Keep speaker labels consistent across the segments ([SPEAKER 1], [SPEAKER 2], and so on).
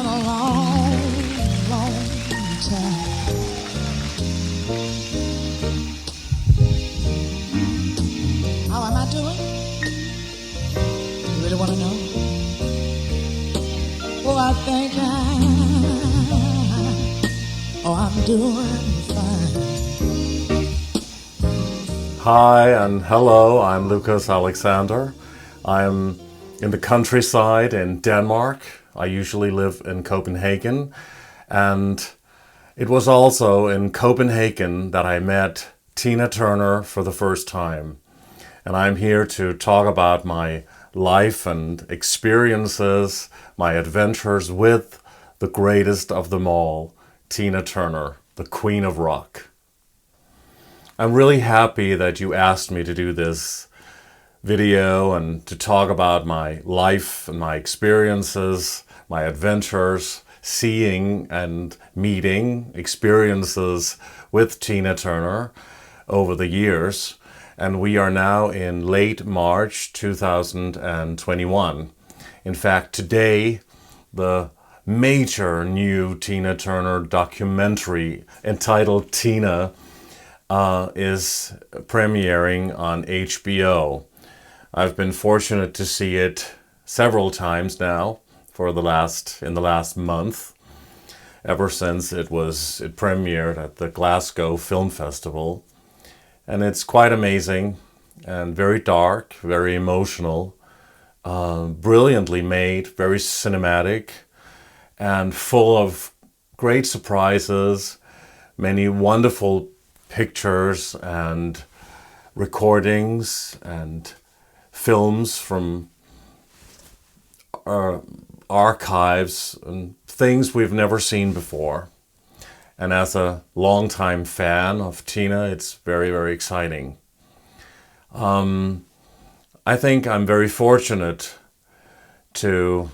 [SPEAKER 1] been a long, long time. How am I doing? You really want to know? Oh, I think I'm doing fine.
[SPEAKER 2] Hi and hello, I'm Lucas Alexander. I'm in the countryside in Denmark. I usually live in Copenhagen, and it was also in Copenhagen that I met Tina Turner for the first time. And I'm here to talk about my life and experiences, my adventures with the greatest of them all, Tina Turner, the Queen of Rock. I'm really happy that you asked me to do this video and to talk about my life and my experiences, my adventures, seeing and meeting experiences with Tina Turner over the years. And we are now in late March 2021. In fact, today, the major new Tina Turner documentary entitled Tina is premiering on HBO. I've been fortunate to see it several times now in the last month, ever since it premiered at the Glasgow Film Festival. And it's quite amazing and very dark, very emotional, brilliantly made, very cinematic, and full of great surprises, many wonderful pictures and recordings and films from archives and things we've never seen before. And as a longtime fan of Tina, it's very, very exciting. I think I'm very fortunate to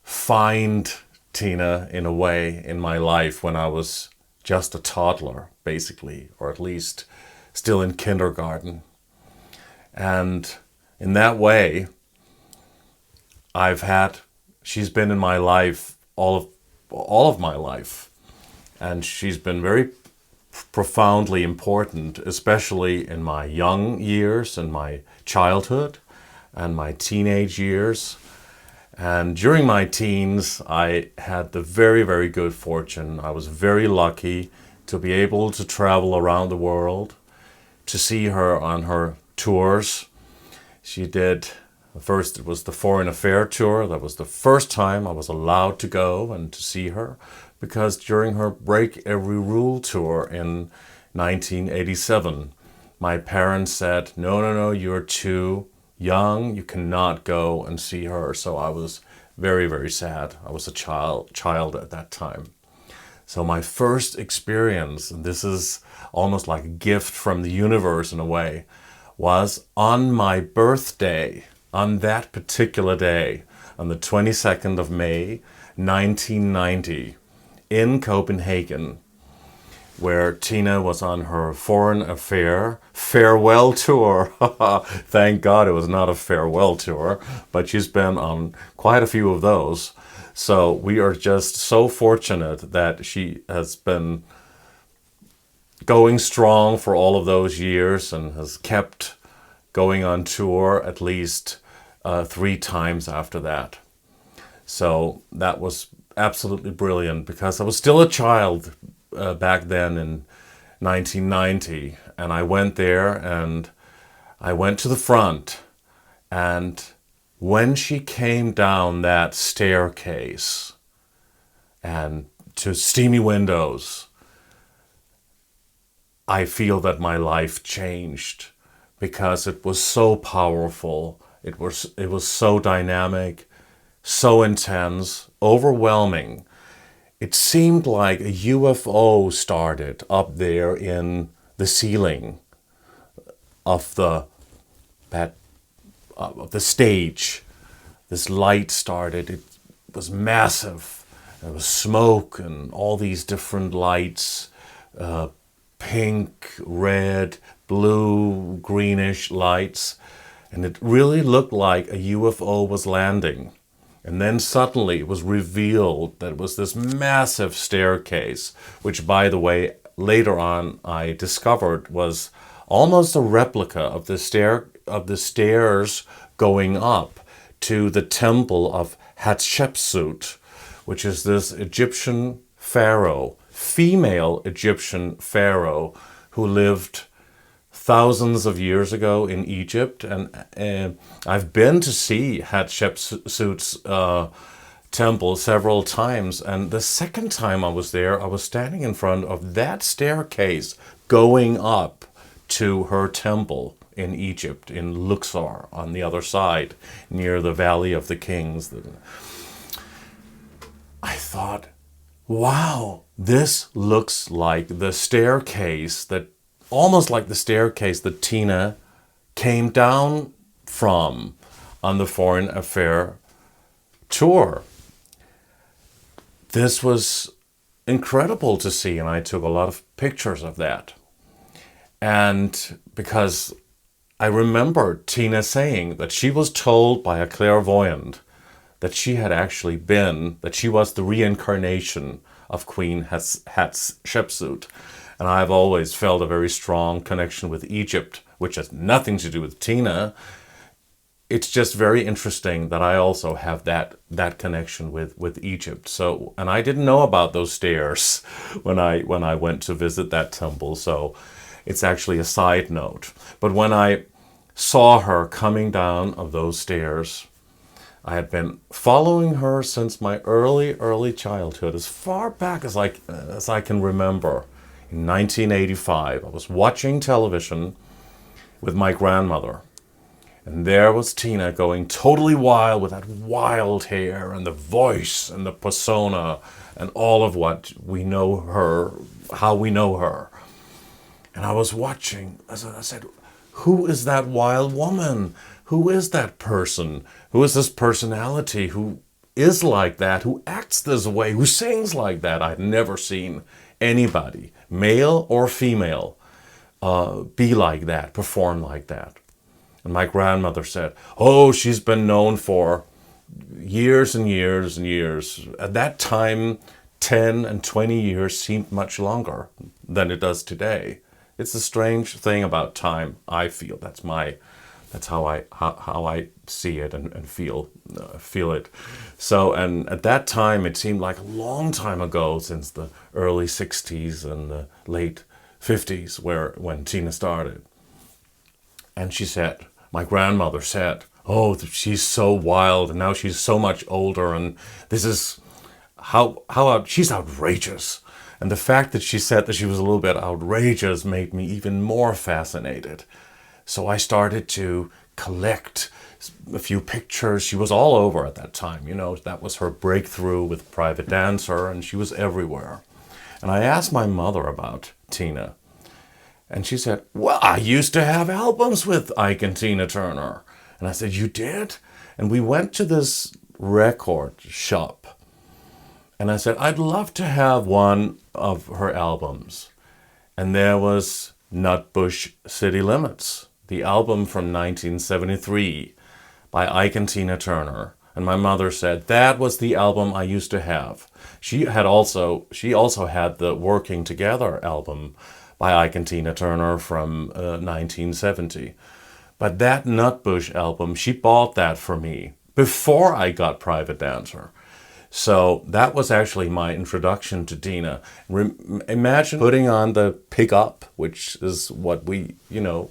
[SPEAKER 2] find Tina in a way in my life when I was just a toddler, basically, or at least still in kindergarten. And in that way, she's been in my life all of my life. And she's been very profoundly important, especially in my young years and my childhood and my teenage years. And during my teens, I had the very, very good fortune. I was very lucky to be able to travel around the world to see her on her tours. She did, first it was the Foreign Affair tour. That was the first time I was allowed to go and to see her, because during her Break Every Rule tour in 1987, my parents said, no, you're too young, you cannot go and see her. So I was very, very sad. I was a child at that time. So my first experience, and this is almost like a gift from the universe in a way, was on my birthday, on that particular day, on the 22nd of May, 1990, in Copenhagen, where Tina was on her Foreign Affair farewell tour. Thank God it was not a farewell tour, but she's been on quite a few of those. So we are just so fortunate that she has been going strong for all of those years and has kept going on tour at least 3 times after that. So that was absolutely brilliant, because I was still a child back then in 1990, and I went there and I went to the front, and when she came down that staircase and to steamy windows, I feel that my life changed, because it was so powerful, it was so dynamic, so intense, overwhelming. It seemed like a UFO started up there in the ceiling of the stage. This light started. It was massive. There was smoke and all these different lights, pink, red, blue, greenish lights. And it really looked like a UFO was landing. And then suddenly it was revealed that it was this massive staircase, which, by the way, later on I discovered was almost a replica of the stairs going up to the temple of Hatshepsut, which is this Egyptian pharaoh, female Egyptian pharaoh who lived thousands of years ago in Egypt. And I've been to see Hatshepsut's temple several times. And the second time I was there, I was standing in front of that staircase going up to her temple in Egypt, in Luxor, on the other side, near the Valley of the Kings. I thought, wow, this looks like the staircase that, almost like the staircase that Tina came down from on the Foreign Affair tour. This was incredible to see, and I took a lot of pictures of that. And because I remember Tina saying that she was told by a clairvoyant that she was the reincarnation of Queen Hatshepsut. And I've always felt a very strong connection with Egypt, which has nothing to do with Tina. It's just very interesting that I also have that connection with Egypt. So, and I didn't know about those stairs when I went to visit that temple. So it's actually a side note. But when I saw her coming down of those stairs, I had been following her since my early childhood, as far back as I can remember. In 1985, I was watching television with my grandmother, and there was Tina going totally wild with that wild hair and the voice and the persona and all of what we know her, how we know her. And I was watching, as I said, who is that wild woman? Who is that person? Who is this personality who is like that, who acts this way, who sings like that? I'd never seen anybody, male or female, be like that, perform like that. And my grandmother said, oh, she's been known for years and years and years. At that time, 10 and 20 years seemed much longer than it does today. It's a strange thing about time, I feel. That's how I see it and feel it. So, and at that time, it seemed like a long time ago, since the early 60s and the late 50s, when Tina started. And she said, my grandmother said, oh, she's so wild, and now she's so much older, and this is she's outrageous. And the fact that she said that she was a little bit outrageous made me even more fascinated. So I started to collect a few pictures. She was all over at that time. That was her breakthrough with Private Dancer, and she was everywhere. And I asked my mother about Tina. And she said, well, I used to have albums with Ike and Tina Turner. And I said, you did? And we went to this record shop. And I said, I'd love to have one of her albums. And there was Nutbush City Limits, the album from 1973 by Ike and Tina Turner. And my mother said, that was the album I used to have. She also had the Working Together album by Ike and Tina Turner from 1970. But that Nutbush album, she bought that for me before I got Private Dancer. So that was actually my introduction to Tina. Imagine putting on the pickup, which is what we, an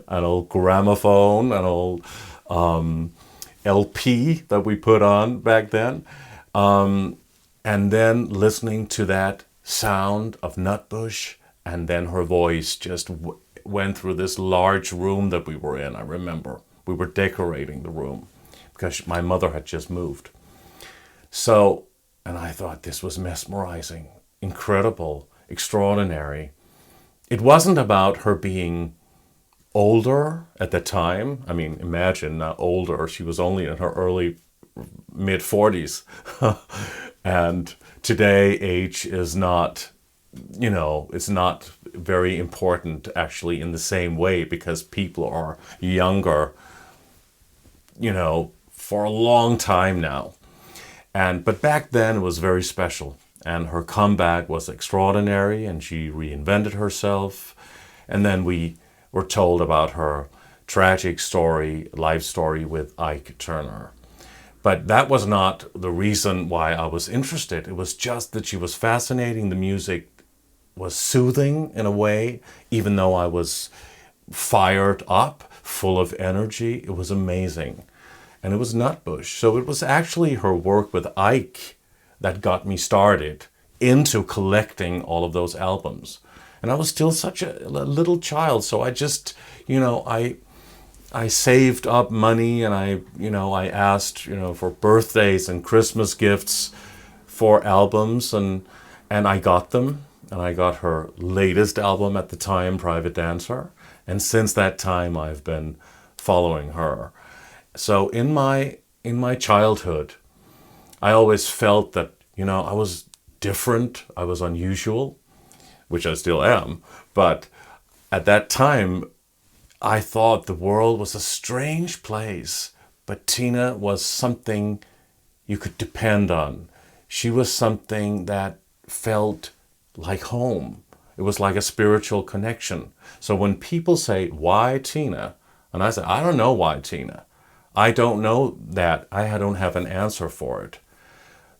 [SPEAKER 2] old gramophone, an old LP that we put on back then. And then listening to that sound of Nutbush, and then her voice just went through this large room that we were in. I remember we were decorating the room because my mother had just moved. So, and I thought this was mesmerizing, incredible, extraordinary. It wasn't about her being older at the time. I mean, imagine, not older. She was only in her early mid-40s. And today, age is not, it's not very important actually in the same way, because people are younger, for a long time now. But back then it was very special, and her comeback was extraordinary, and she reinvented herself. And then we were told about her tragic story, life story with Ike Turner. But that was not the reason why I was interested. It was just that she was fascinating. The music was soothing in a way, even though I was fired up, full of energy. It was amazing. And it was Nutbush. So it was actually her work with Ike that got me started into collecting all of those albums. And I was still such a little child, so I just, I saved up money, and I asked, for birthdays and Christmas gifts for albums, and I got them. And I got her latest album at the time, Private Dancer. And since that time, I've been following her. So in my childhood, I always felt that, I was different, I was unusual, which I still am. But at that time, I thought the world was a strange place, but Tina was something you could depend on. She was something that felt like home. It was like a spiritual connection. So when people say, why Tina? And I say, I don't know why Tina. I don't know that. I don't have an answer for it.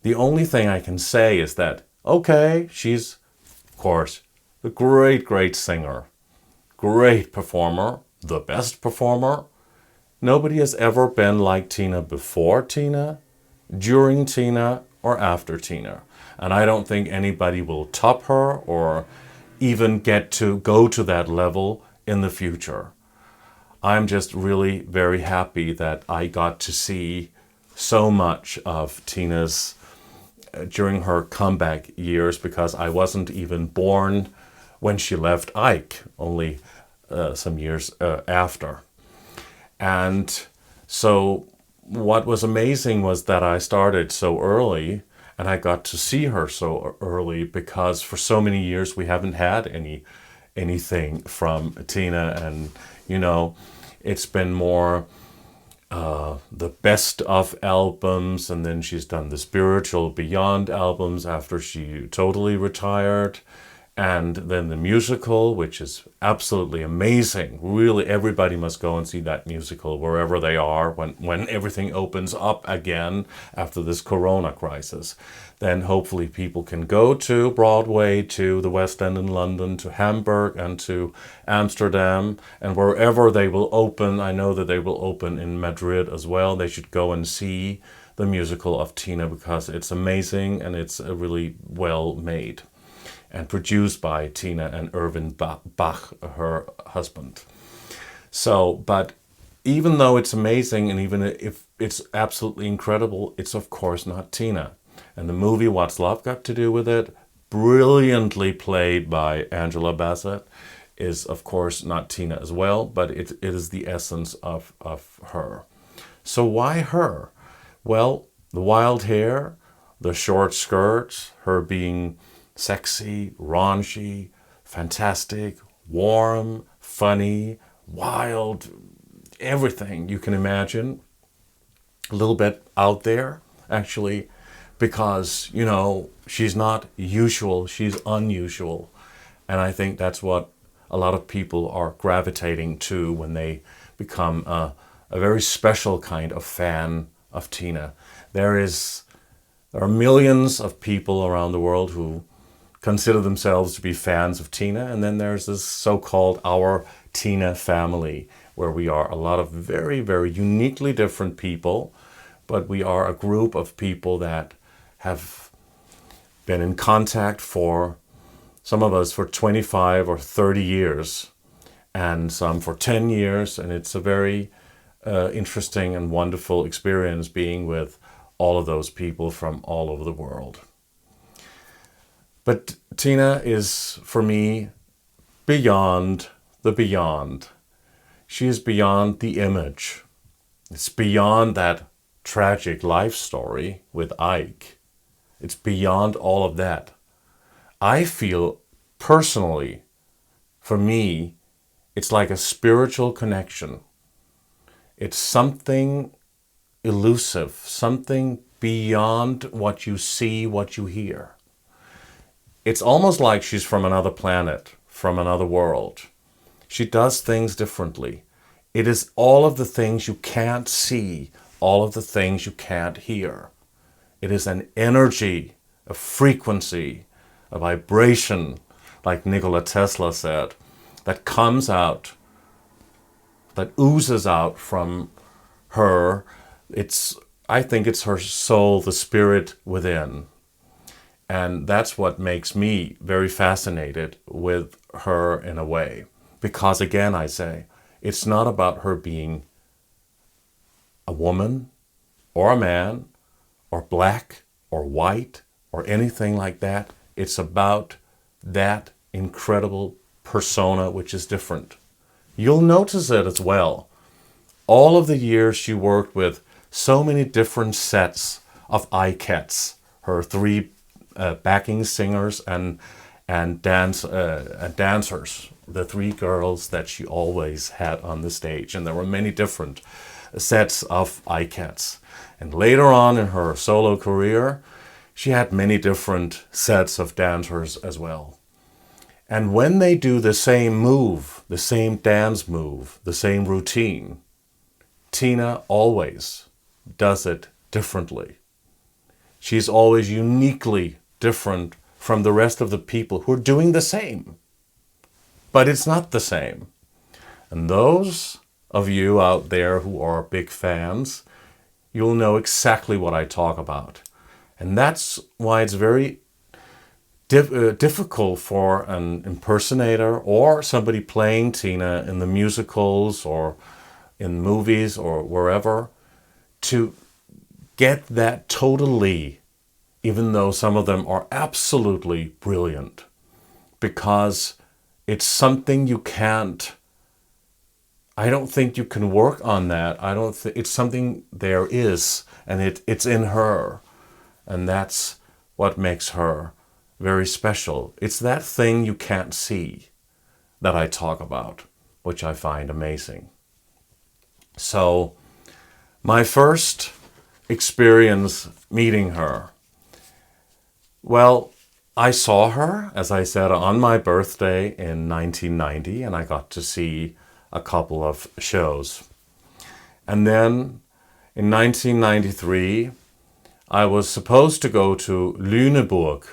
[SPEAKER 2] The only thing I can say is that, okay, she's, of course, a great, great singer, great performer, the best performer. Nobody has ever been like Tina before Tina, during Tina, or after Tina. And I don't think anybody will top her or even get to go to that level in the future. I'm just really very happy that I got to see so much of Tina's during her comeback years, because I wasn't even born when she left Ike, only some years after. And so what was amazing was that I started so early, and I got to see her so early, because for so many years we haven't had anything from Tina. And, it's been more the best of albums, and then she's done the Spiritual Beyond albums after she totally retired. And then the musical, which is absolutely amazing. Really, everybody must go and see that musical wherever they are when everything opens up again after this corona crisis. Then hopefully people can go to Broadway, to the West End in London, to Hamburg, and to Amsterdam. And wherever they will open, I know that they will open in Madrid as well. They should go and see the musical of Tina, because it's amazing and it's really well made, and produced by Tina and Irving Bach, her husband. So, but even though it's amazing, and even if it's absolutely incredible, it's of course not Tina. And the movie What's Love Got to Do with It, brilliantly played by Angela Bassett, is of course not Tina as well, but it is the essence of her. So why her? Well, the wild hair, the short skirts, her being sexy, raunchy, fantastic, warm, funny, wild, everything you can imagine. A little bit out there, actually, because, she's not usual, she's unusual. And I think that's what a lot of people are gravitating to when they become a very special kind of fan of Tina. There are millions of people around the world who consider themselves to be fans of Tina, and then there's this so-called Our Tina family, where we are a lot of very, very uniquely different people, but we are a group of people that have been in contact for, some of us for 25 or 30 years, and some for 10 years, and it's a very interesting and wonderful experience being with all of those people from all over the world. But Tina is, for me, beyond the beyond. She is beyond the image. It's beyond that tragic life story with Ike. It's beyond all of that. I feel personally, for me, it's like a spiritual connection. It's something elusive, something beyond what you see, what you hear. It's almost like she's from another planet, from another world. She does things differently. It is all of the things you can't see, all of the things you can't hear. It is an energy, a frequency, a vibration, like Nikola Tesla said, that comes out, that oozes out from her. I think it's her soul, the spirit within. And that's what makes me very fascinated with her in a way. Because again, I say, it's not about her being a woman or a man or black or white or anything like that. It's about that incredible persona which is different. You'll notice it as well. All of the years she worked with so many different sets of Ikettes, her three backing singers and dancers, the three girls that she always had on the stage. And there were many different sets of Ikettes. And later on in her solo career, she had many different sets of dancers as well. And when they do the same move, the same dance move, the same routine, Tina always does it differently. She's always uniquely different from the rest of the people who are doing the same. But it's not the same. And those of you out there who are big fans, you'll know exactly what I talk about. And that's why it's very difficult for an impersonator or somebody playing Tina in the musicals or in movies or wherever to get that totally, even though some of them are absolutely brilliant, because it's something you can't, I don't think you can work on that. I don't think it's something there is, and it's in her, and that's what makes her very special. It's that thing you can't see that I talk about, which I find amazing. So my first experience meeting her, well, I saw her, as I said, on my birthday in 1990, and I got to see a couple of shows. And then in 1993, I was supposed to go to Lüneburg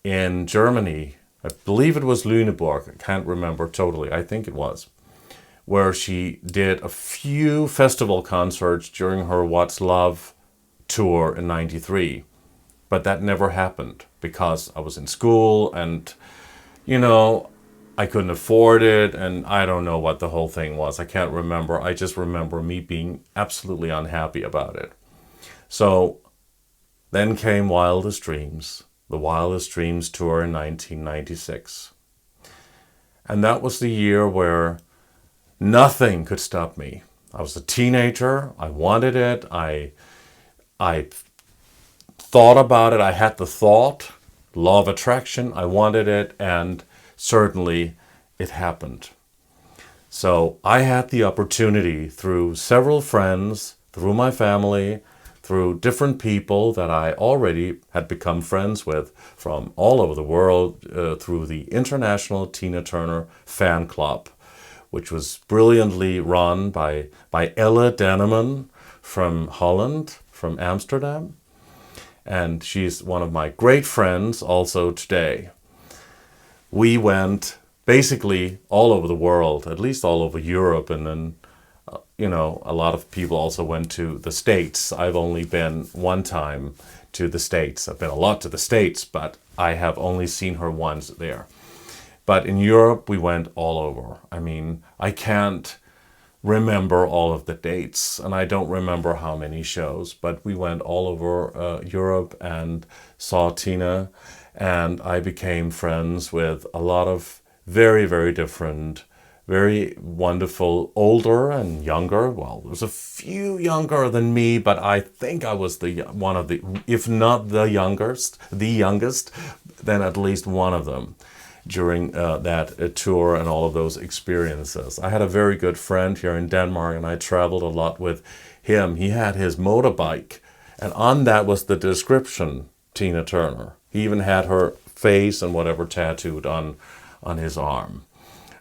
[SPEAKER 2] in Germany. I believe it was Lüneburg. I can't remember totally. I think it was. Where she did a few festival concerts during her What's Love tour in 93. But that never happened because I was in school and, I couldn't afford it, and I don't know what the whole thing was. I can't remember. I just remember me being absolutely unhappy about it. So then came Wildest Dreams, the Wildest Dreams tour in 1996. And that was the year where nothing could stop me. I was a teenager. I wanted it. I thought about it. I had the thought, law of attraction. I wanted it, and certainly it happened. So I had the opportunity through several friends, through my family, through different people that I already had become friends with from all over the world, through the International Tina Turner Fan Club, which was brilliantly run by Ella Denneman from Holland, from Amsterdam. And she's one of my great friends also today. We went basically all over the world, at least all over Europe, and then, a lot of people also went to the States. I've only been one time to the States. I've been a lot to the States, but I have only seen her once there. But in Europe, we went all over. I mean, I can't remember all of the dates, and I don't remember how many shows, but we went all over Europe and saw Tina, and I became friends with a lot of very, very different, very wonderful, older and younger. Well, there was a few younger than me, but I think I was one of the, if not the youngest, then at least one of them during that tour and all of those experiences. I had a very good friend here in Denmark, and I traveled a lot with him. He had his motorbike And on that was the description, Tina Turner. He even had her face and whatever tattooed on his arm.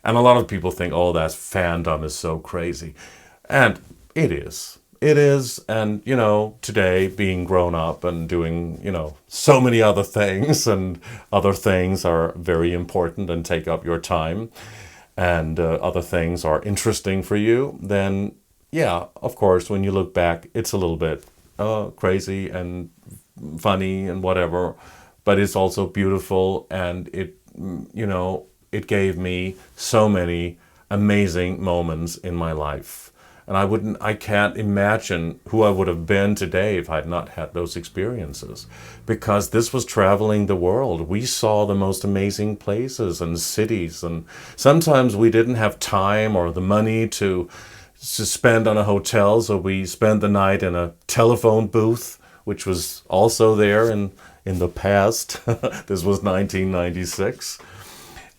[SPEAKER 2] And a lot of people think, oh, that fandom is so crazy. And it is. It is. And, today being grown up and doing, so many other things, and other things are very important and take up your time, and other things are interesting for you, then, yeah, of course, when you look back, it's a little bit crazy and funny and whatever, but it's also beautiful, and it gave me so many amazing moments in my life. And I can't imagine who I would have been today if I had not had those experiences. Because this was traveling the world. We saw the most amazing places and cities. And sometimes we didn't have time or the money to spend on a hotel. So we spent the night in a telephone booth, which was also there in the past. This was 1996.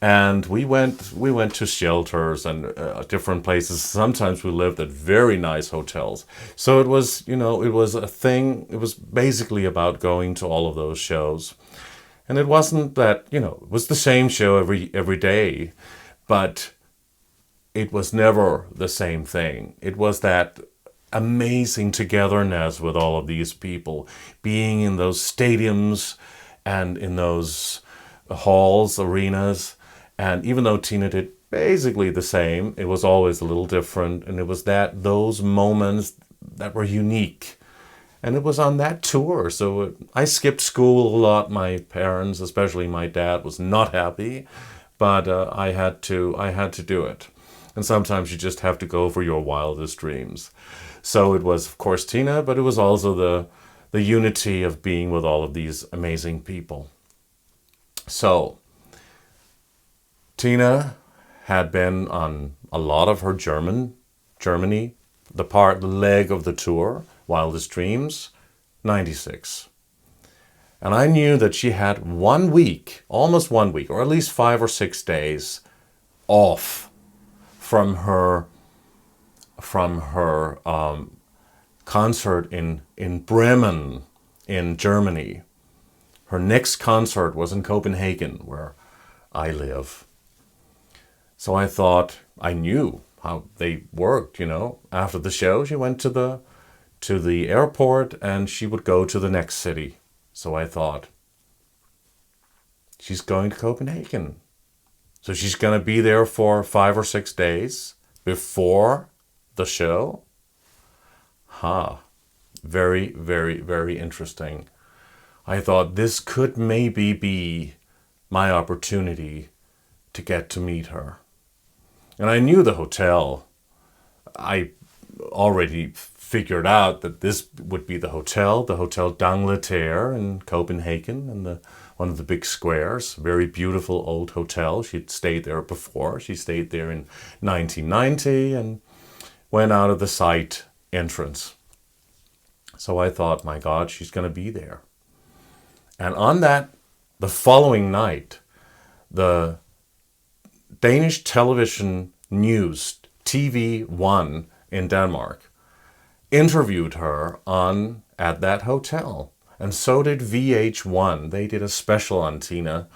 [SPEAKER 2] And we went to shelters and different places. Sometimes we lived at very nice hotels. So it was, it was a thing. It was basically about going to all of those shows. And it wasn't that, it was the same show every day, but it was never the same thing. It was that amazing togetherness with all of these people, being in those stadiums and in those halls, arenas. And even though Tina did basically the same, it was always a little different. And it was those moments that were unique. And it was on that tour. So I skipped school a lot. My parents, especially my dad, was not happy. But I had to do it. And sometimes you just have to go for your wildest dreams. So it was, of course, Tina, but it was also the unity of being with all of these amazing people. So Tina had been on a lot of her Germany, the leg of the tour, Wildest Dreams, 96. And I knew that she had 1 week, almost 1 week, or at least 5 or 6 days off from her concert in Bremen, in Germany. Her next concert was in Copenhagen, where I live. So I thought, I knew how they worked, After the show, she went to the airport and she would go to the next city. So I thought, she's going to Copenhagen. So she's going to be there for 5 or 6 days before the show. Very, very, very interesting. I thought this could maybe be my opportunity to get to meet her. And I knew the hotel. I already figured out that this would be the Hotel d'Angleterre in Copenhagen, in one of the big squares. Very beautiful old hotel. She'd stayed there before. She stayed there in 1990 and went out of the side entrance. So I thought, my God, she's going to be there. And on the following night, the Danish television news, TV1 in Denmark, interviewed her at that hotel. And so did VH1. They did a special on Tina.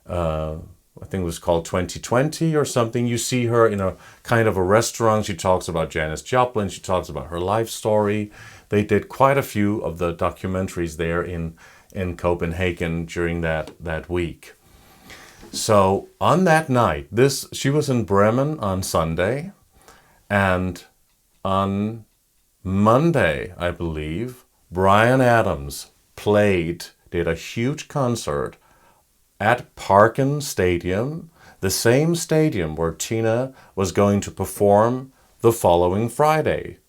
[SPEAKER 2] I think it was called 2020 or something. You see her in a kind of a restaurant. She talks about Janis Joplin. She talks about her life story. They did quite a few of the documentaries there in Copenhagen during that week. So on that night, she was in Bremen on Sunday, and on Monday, I believe, Bryan Adams did a huge concert at Parken Stadium, the same stadium where Tina was going to perform the following Friday.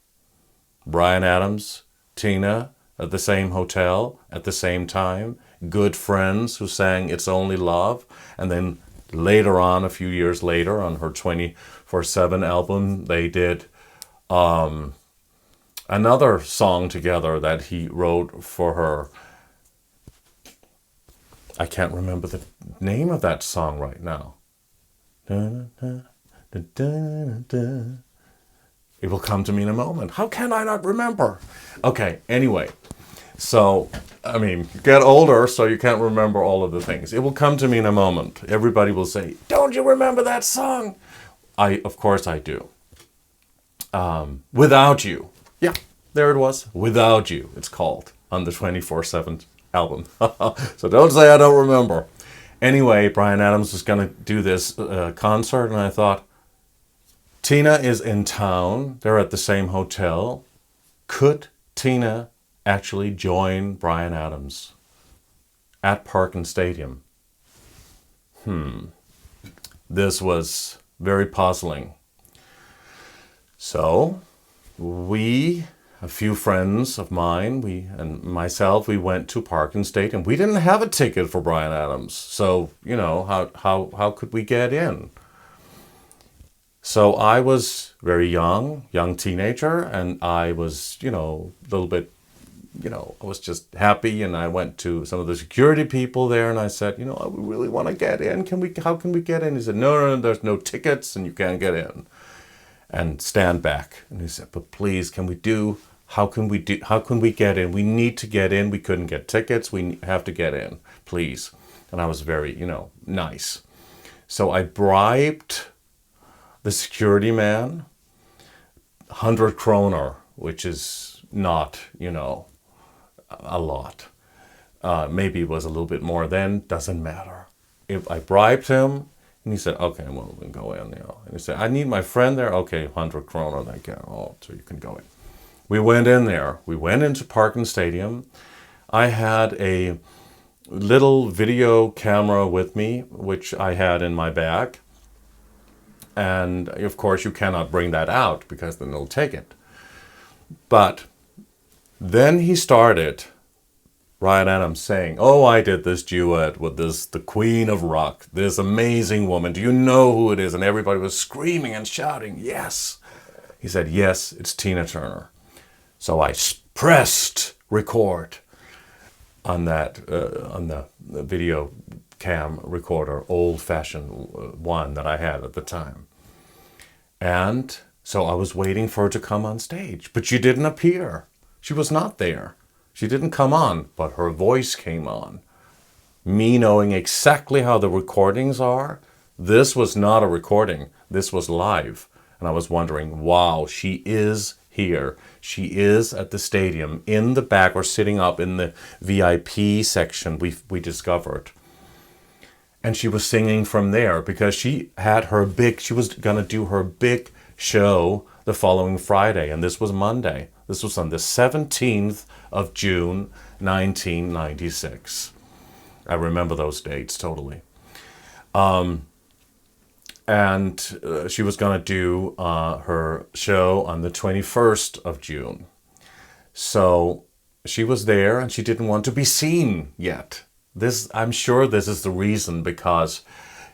[SPEAKER 2] Bryan Adams, Tina, at the same hotel, at the same time, good friends who sang It's Only Love, and then later on, a few years later, on her 24/7 album, they did another song together that he wrote for her. I can't remember the name of that song right now. It will come to me in a moment. How can I not remember? Okay, anyway. So, I mean, you get older, so you can't remember all of the things. It will come to me in a moment. Everybody will say, "Don't you remember that song?" Of course I do. Without You. Yeah, there it was. Without You, it's called, on the 24/7 album. So don't say I don't remember. Anyway, Bryan Adams was going to do this concert, and I thought, Tina is in town. They're at the same hotel. Could Tina actually join Bryan Adams at Parkin Stadium? This was very puzzling. So a few friends of mine, and myself, we went to Parkin Stadium. We didn't have a ticket for Bryan Adams, so how could we get in? So I was very young teenager, and I was, a little bit, I was just happy, and I went to some of the security people there, and I said, I really want to get in. How can we get in? He said, no, there's no tickets, and you can't get in. And stand back. And he said, but please, how can we get in? We need to get in. We couldn't get tickets. We have to get in, please. And I was very, nice. So I bribed the security man 100 kroner, which is not, a lot. Maybe it was a little bit more then, doesn't matter. If I bribed him, and he said, okay, well, we can go in, And he said, I need my friend there. Okay, 100 kroner, so you can go in. We went in there. We went into Parkin Stadium. I had a little video camera with me, which I had in my bag. And, of course, you cannot bring that out because then they'll take it. But then he started, Bryan Adams, saying, oh, I did this duet with the Queen of Rock, this amazing woman. Do you know who it is? And everybody was screaming and shouting, yes. He said, yes, it's Tina Turner. So I pressed record on the video cam recorder, old-fashioned one that I had at the time. And so I was waiting for her to come on stage, but she didn't appear. She was not there. She didn't come on, but her voice came on. Me knowing exactly how the recordings are, this was not a recording. This was live. And I was wondering, wow, she is here. She is at the stadium in the back, or sitting up in the VIP section we discovered. And she was singing from there because she was going to do her big show the following Friday. And this was Monday. This was on the 17th of June, 1996. I remember those dates totally. And she was going to do her show on the 21st of June. So she was there, and she didn't want to be seen yet. I'm sure this is the reason, because,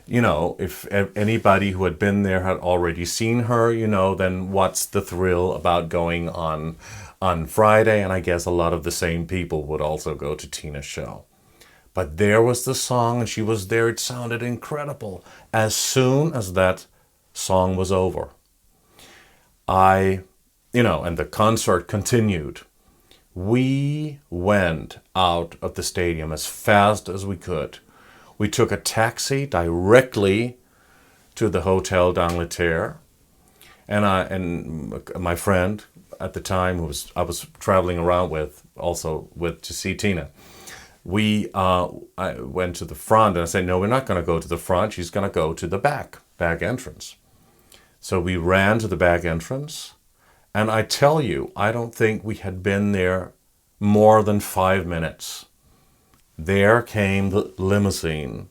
[SPEAKER 2] if anybody who had been there had already seen her, then what's the thrill about going on Friday? And I guess a lot of the same people would also go to Tina's show. But there was the song, and she was there. It sounded incredible. As soon as that song was over, and the concert continued. We went out of the stadium as fast as we could. We took a taxi directly to the Hotel d'Angleterre, and my friend at the time, I was traveling around with to see Tina. I went to the front, and I said, no, we're not going to go to the front. She's going to go to the back entrance. So we ran to the back entrance. And I tell you, I don't think we had been there more than 5 minutes. There came the limousine,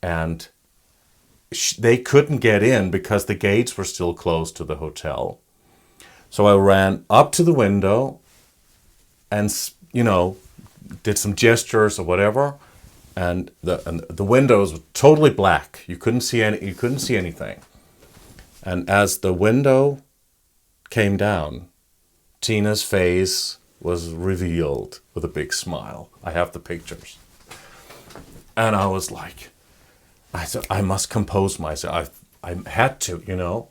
[SPEAKER 2] and they couldn't get in because the gates were still closed to the hotel. So I ran up to the window and, did some gestures or whatever, and the windows were totally black. You couldn't see anything. And as the window came down, Tina's face was revealed with a big smile. I have the pictures. And I was like, I said, I must compose myself. I had to,